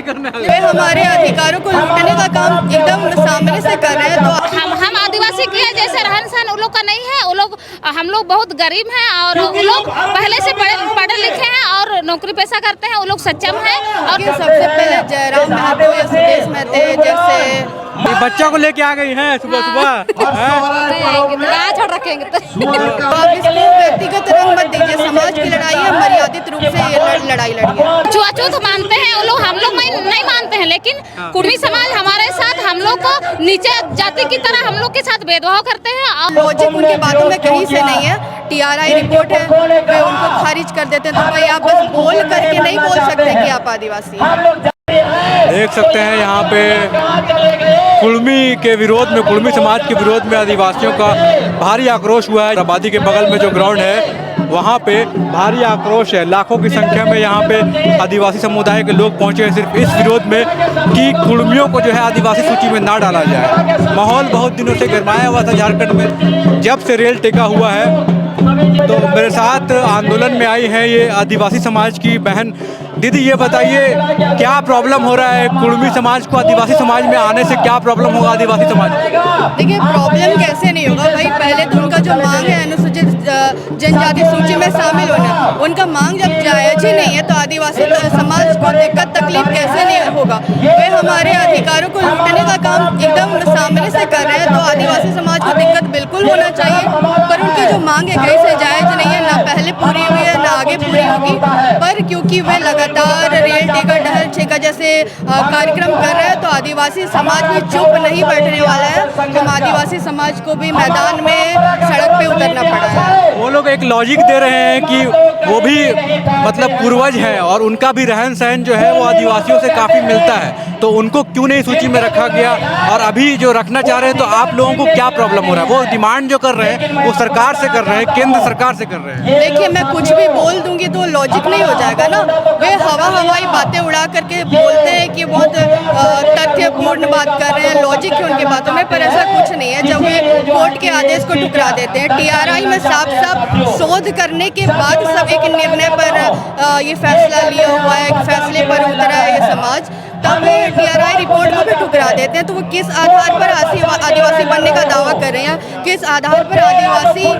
करने आ वे गए? हमारे अधिकारों को लूटने का काम एकदम सामने से कर रहे हैं। तो हम आदिवासी की है, जैसे रहन सहन उन लोग का नहीं है। हम लोग बहुत गरीब हैं और वो लोग पहले से पढ़े लिखे हैं और नौकरी पैसा करते हैं। वो लोग सक्षम हैं। और सबसे पहले जयराम महतो या सुदेश महतो जैसे ये बच्चा को लेके आ गई हैं सुबह सुबह। छोड़ रखेंगे तो आप इसको व्यक्तिगत रंग मत दीजिए। समाज की लड़ाई है, मर्यादित रूप से ये लड़ाई लड़िए। छुआछूत मानते हैं वो लोग, हम लोग नहीं मानते हैं। लेकिन कुर्मी समाज हमारे साथ हम लोग को नीचे जाति की तरह हम लोग के साथ भेदभाव करते हैं। लॉजिक उनकी बातों में कहीं से नहीं है। TRI रिपोर्ट है, वे उनको खारिज कर देते हैं। तो भाई आप बस बोल करके नहीं बोल सकते कि आप आदिवासी हैं। देख सकते हैं यहाँ पे कुर्मी के विरोध में, कुर्मी समाज के विरोध में आदिवासियों का भारी आक्रोश हुआ है। आबादी के बगल में जो ग्राउंड है वहाँ पे भारी आक्रोश है। लाखों की संख्या में यहाँ पे आदिवासी समुदाय के लोग पहुँचे हैं सिर्फ इस विरोध में कि कुर्मियों को जो है आदिवासी सूची में ना डाला जाए। माहौल बहुत दिनों से गरमाया हुआ था झारखंड में। जब से रेल टेका हुआ है तो मेरे साथ आंदोलन में आई है ये आदिवासी समाज की बहन। दीदी ये बताइए क्या प्रॉब्लम हो रहा है कुर्मी समाज को आदिवासी समाज में आने से? क्या प्रॉब्लम होगा आदिवासी समाज में? देखिए प्रॉब्लम कैसे नहीं होगा भाई। पहले तो उनका जो मांग है अनुसूचित जनजाति सूची में शामिल होना, उनका मांग जब जायज ही नहीं है तो आदिवासी समाज को दिक्कत तकलीफ कैसे नहीं होगा। वे हमारे अधिकारों को लूटने का काम एकदम सामने से कर रहे हैं। तो आदिवासी समाज को दिक्कत बिल्कुल होना चाहिए, पर उनकी जो मांग है कहीं से जायज नहीं है। ना पहले पूरी हुई है ना आगे पूरी होगी। पर क्योंकि वे लगातार रेल टेका डहल छेका जैसे कार्यक्रम कर रहे हैं तो आदिवासी समाज भी चुप नहीं बैठने वाला है। हम आदिवासी समाज को भी मैदान में सड़क पे उतरना पड़ा है। वो लोग एक लॉजिक दे रहे हैं कि वो भी मतलब पूर्वज हैं और उनका भी रहन सहन जो है वो आदिवासियों से काफ़ी मिलता है, तो उनको क्यों नहीं सूची में रखा गया? और अभी जो रखना चाह रहे हैं तो आप लोगों को क्या प्रॉब्लम हो रहा है? वो डिमांड जो कर रहे हैं वो सरकार से कर रहे हैं, केंद्र सरकार से कर रहे हैं। देखिए मैं कुछ भी बोल दूंगी तो लॉजिक नहीं हो जाएगा ना। वे हवाई बातें उड़ा करके बोलते हैं कि बहुत तथ्यपूर्ण बात कर रहे हैं, लॉजिक है उनकी बातों में, पर ऐसा कुछ नहीं है। जब वे कोर्ट के आदेश को ठुकरा देते हैं, TRI में साफ साफ शोध करने के बाद सब एक निर्णय पर ये फैसला लिया हुआ है, फैसले पर उतरा है ये समाज, तब TRI रिपोर्ट को भी ठुकरा देते हैं। तो वो किस आधार पर आदिवासी बनने का दावा कर रहे हैं, किस आधार पर आदिवासी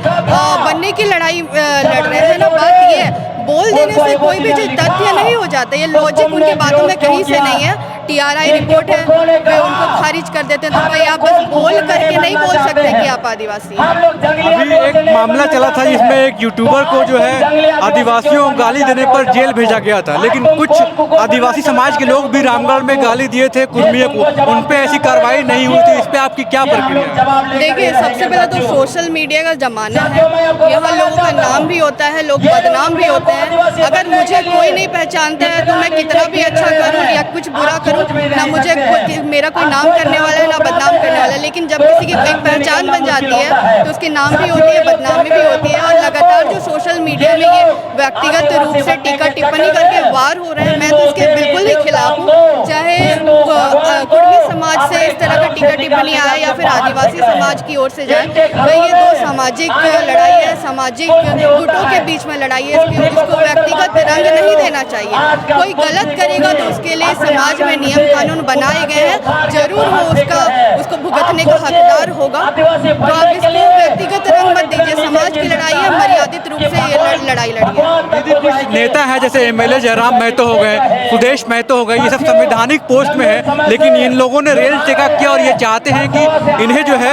बनने की लड़ाई लड़ रहे हैं ना। बात ये है बोल देने से कोई भी जो तथ्य नहीं हो जाता। ये लॉजिक उनकी बातों में कहीं से नहीं है। TRI रिपोर्ट है, वे उनको खारिज कर देते हैं। तो भाई आप बस बोल करके नहीं बोल सकते कि आप आदिवासी हैं। अभी एक मामला चला था जिसमें एक यूट्यूबर को जो है आदिवासियों को गाली देने पर जेल भेजा गया था, लेकिन कुछ आदिवासी समाज के लोग भी रामगढ़ में गाली दिए थे कुर्मियों को, उन पे ऐसी कार्रवाई नहीं हुई थी। इस पे आपकी क्या प्रक्रिया है? देखिए सबसे पहले तो सोशल मीडिया का जमाना है, यहाँ लोगों का नाम भी होता है, लोग बदनाम भी होते हैं। अगर मुझे कोई नहीं पहचानता है तो मैं कितना भी अच्छा करूँ या कुछ बुरा करूँ, ना मुझे मेरा कोई नाम करने वाला है ना बदनाम करने वाला है। लेकिन जब किसी की एक पहचान बन जाती है तो उसकी नाम भी होती है, बदनामी भी होती है। और लगातार जो सोशल मीडिया में ये व्यक्तिगत रूप से टीका टिप्पणी करके वार हो रहे हैं, मैं तो इसके बिल्कुल ही खिलाफ हूँ। चाहे कुर्मी समाज से इस तरह का टीका टिप्पणी आए या फिर आदिवासी समाज की ओर से जाए, भाई ये दो सामाजिक लड़ाई है, सामाजिक गुटों के बीच में लड़ाई है। इसको व्यक्तिगत रंग नहीं देना चाहिए। कोई गलत करेगा तो उसके लिए समाज में नियम कानून बनाए गए हैं, जरूर वो उसको भुगतने का हकदार होगा। तो आप इसको व्यक्तिगत रंग मत दीजिए। समाज की लड़ाई है, मर्यादित रूप से ये लड़ाई लड़िए। दीदी कुछ नेता है जैसे MLA जयराम महतो हो गए, सुदेश महतो हो गए, ये सब संवैधानिक पोस्ट में है, लेकिन इन लोगों ने रेल टेका किया और ये चाहते हैं कि इन्हें जो है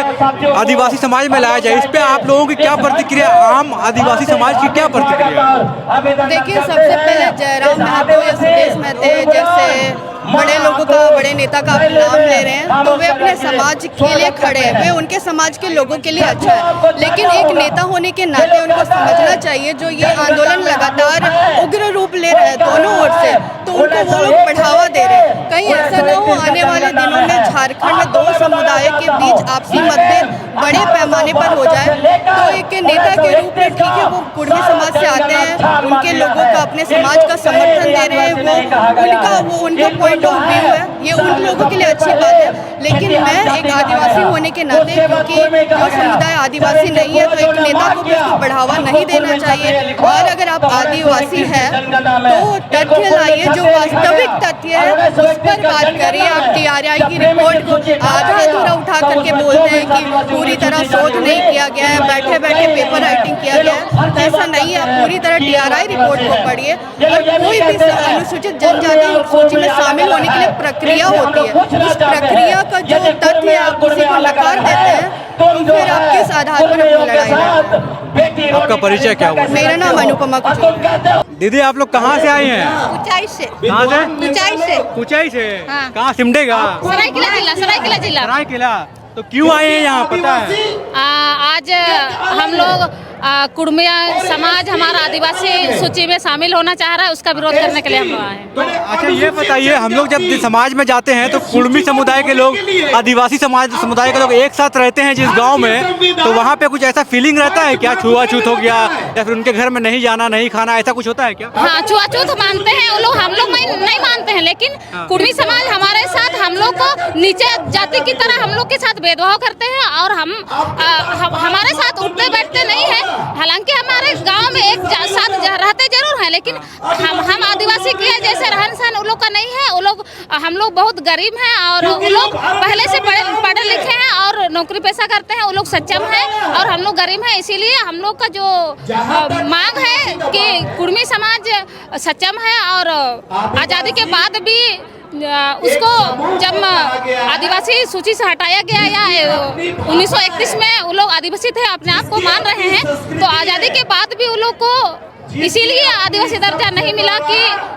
आदिवासी समाज में लाया जाए। इस पे आप लोगों की क्या प्रतिक्रिया, आम आदिवासी समाज की क्या प्रतिक्रिया? देखिए सबसे पहले जयराम महतो या सुदेश महतो जैसे बड़े लोगों का, बड़े नेता का आप नाम ले रहे हैं तो वे अपने समाज के लिए खड़े हैं, वे उनके समाज के लोगों के लिए अच्छा है। लेकिन एक नेता होने के नाते उनको समझना चाहिए जो ये आंदोलन लगातार उग्र रूप ले रहे हैं दोनों ओर से, तो उनको वो लोग बढ़ावा दे रहे हैं। कहीं ऐसा ना हो आने वाले दिनों में झारखंड में दो समुदाय के बीच आपसी मतभेद बड़े पैमाने पर हो जाए। तो एक नेता के रूप में ठीक है वो कुर्मी समाज से आते हैं, उनके लोगों का अपने समाज का समर्थन दे रहे हैं, वो उनका पॉइंट ऑफ व्यू है, ये उन लोगों के लिए अच्छी बात है। लेकिन मैं एक आदिवासी होने के नाते, क्योंकि जो समुदाय आदिवासी नहीं है तो एक नेता को भी उसको बढ़ावा नहीं देना चाहिए। और अगर आप आदिवासी हैं तो तथ्य लाइए जो वास्तविक तथ्य है उस पर बात करिए। आप TRI की रिपोर्ट को आधा अधूरा उठा करके बोलते हैं कि पूरी तरह शोध नहीं किया गया है, बैठे बैठे पेपर राइटिंग किया गया है। ऐसा नहीं है, आप पूरी तरह TRI रिपोर्ट को पढ़िए। और कोई भी अनुसूचित जनजाति सूची में शामिल होने के लिए प्रक्रिया होती है, उस प्रक्रिया का जो तथ्य है आप उसी को नकार देते हैं, तो फिर आप किस आधार पर अपनी लड़ाई लड़ते हैं? आपका परिचय क्या हुआ? मेरा नाम अनुपमा कुचूर। दीदी आप लोग कहाँ से आई हैं? ऊंचाई से। कहाँ से? ऊंचाई से। ऊंचाई से? हाँ। कहाँ सिमडेगा? सरायकेला जिला, सरायकेला जिला। सरायकेला। तो क्यों आए हैं यहाँ, पता है? आज हम लोग कुड़मिया समाज हमारा आदिवासी सूची में शामिल होना चाह रहा है, उसका विरोध करने के लिए हम लोग आए हैं। अच्छा ये बताइए, हम लोग जब समाज में जाते हैं तो कुड़मी समुदाय के लोग, आदिवासी समुदाय के लोग एक साथ रहते हैं जिस गांव में, तो वहाँ पे कुछ ऐसा फीलिंग रहता है क्या, छुआछूत हो गया या फिर उनके घर में नहीं जाना नहीं खाना, ऐसा कुछ होता है क्या? हाँ, छुआछूत मानते हैं वो लोग, हम लोग नहीं मानते हैं, लेकिन कुड़मी समाज हमारे साथ हम लोग को नीचे जाति की तरह हम लोग के साथ भेदभाव करते हैं और हमारे साथ उठते बैठते नहीं है। हालांकि हमारे गांव में एक साथ रहते जरूर हैं, लेकिन हम आदिवासी के जैसे रहन सहन उन लोग का नहीं है। हम लोग बहुत गरीब हैं और वो लोग पहले से पढ़े लिखे हैं और नौकरी पैसा करते हैं। वो लोग सक्षम हैं और हम लोग गरीब हैं, इसीलिए हम लोग का जो मांग है कि कुड़मी समाज सक्षम है और आज़ादी के बाद भी उसको जब आदिवासी सूची से हटाया गया या 1931 में वो लोग आदिवासी थे, अपने आप को मान रहे हैं, तो आज़ादी के बाद भी वो लोग को इसीलिए आदिवासी दर्जा नहीं मिला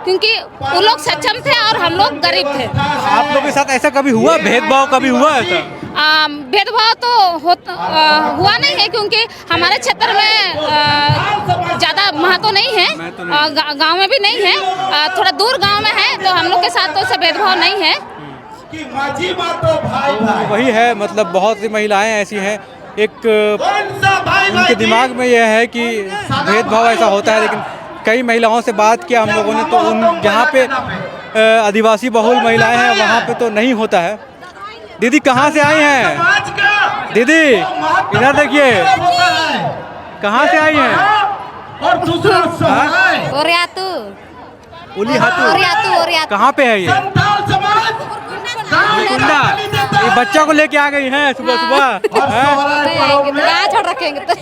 क्योंकि वो लोग सक्षम थे और हम लोग गरीब थे। आप लोग के साथ ऐसा कभी हुआ, भेदभाव कभी हुआ ऐसा? भेदभाव तो हुआ नहीं है, क्योंकि हमारे क्षेत्र में ज़्यादा महत्व नहीं है, गांव में भी नहीं है, थोड़ा दूर गांव में है, तो हम लोग के साथ तो ऐसा भेदभाव नहीं है। वही है, मतलब बहुत सी महिलाएं ऐसी हैं, एक उनके दिमाग में यह है कि भेदभाव ऐसा होता है, लेकिन कई महिलाओं से बात किया हम लोगों ने तो उन जहाँ पे आदिवासी बहुल महिलाएं हैं वहाँ पे तो नहीं होता है। दीदी कहाँ से आई हैं? दीदी इधर देखिए, कहाँ से आई हैं? ओरियातू। ओरियातू कहाँ पे है ये? कुंडा। ये बच्चा को लेके आ गई हैं सुबह सुबह? छोड़ रखेंगे तो।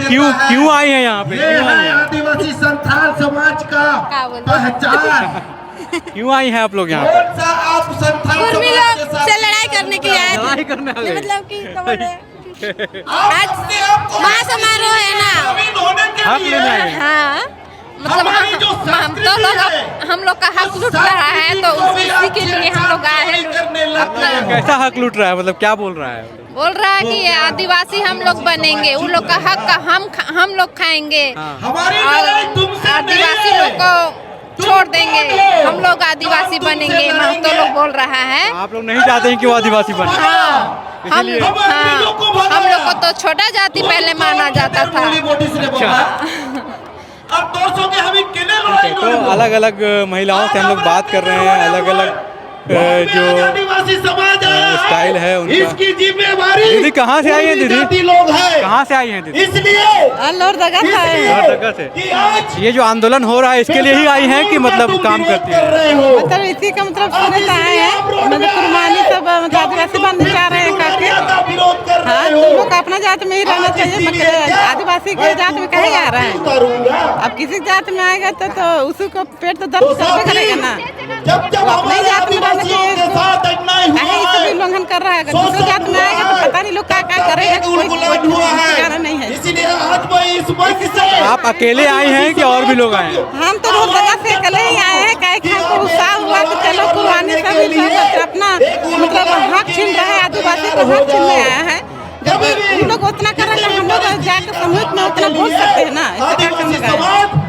क्यों आई हैं यहाँ पे? आदिवासी संथाल समाज का पहचान। क्यों आई हैं आप लोग यहाँ पे? आप संथाल कुर्मी लोग से लड़ाई करने के लिए आए थे। लड़ाई करने आ गए? मतलब कि आज महासमारोह है ना, हक लेने आए हैं? हाँ, मतलब हम लोग का हक लूट रहा है, तो उसी के लिए हम लोग आए हैं। कैसा हक लूट रहा है, मतलब क्या बोल रहा है? बोल रहा है कि आदिवासी हम लोग बनेंगे, उन लोग का हक हम लोग खाएंगे और आदिवासी लोग को छोड़ देंगे, हम लोग आदिवासी बनेंगे, महतो लोग बोल रहा है। आप लोग नहीं चाहते हैं कि वो आदिवासी बने? हाँ, हम लोग को तो छोटा जाति पहले माना जाता था। तो अलग अलग महिलाओं से हम लोग बात कर रहे हैं, अलग अलग जो स्टाइल है उनका। दीदी कहाँ से आई हैं? दीदी कहाँ से आई हैं? दीदी लोहरदगा से। ये जो आंदोलन हो रहा है इसके लिए ही आई हैं कि मतलब काम करती है? मतलब इसी का मतलब सुनने आए हैं, मतलब कुर्बानी सब आदिवासी बनने चाह रहे हैं काके। हाँ, तुम लोग अपना जात में ही रहना चाहिए, मतलब आदिवासी के जात में कहे जा रहा है। अब किसी जात में आएगा तो उसी को पेट तो दर्द करबे करेगा ना, अपने जात में रहना चाहिए। सभी उल्लंघन कर रहा है, दूसरे जात में आएगा तो पता नहीं लोग क्या क्या करेगा, कोई नहीं है। आप अकेले आए हैं कि और भी लोग आए हैं? हम तो लोहरदगा से अकेले ही आए हैं, कहे कि हमको उत्साह हुआ कि चलो कुर्बानी सब अपना मतलब हक छीन रहे हैं, आदिवासी को हक छीनने आया है। जब उन लोग उतना कर रहे हैं, हम लोग जाकर समूह में उतना बोल सकते हैं ना, इससे क्या करने का है?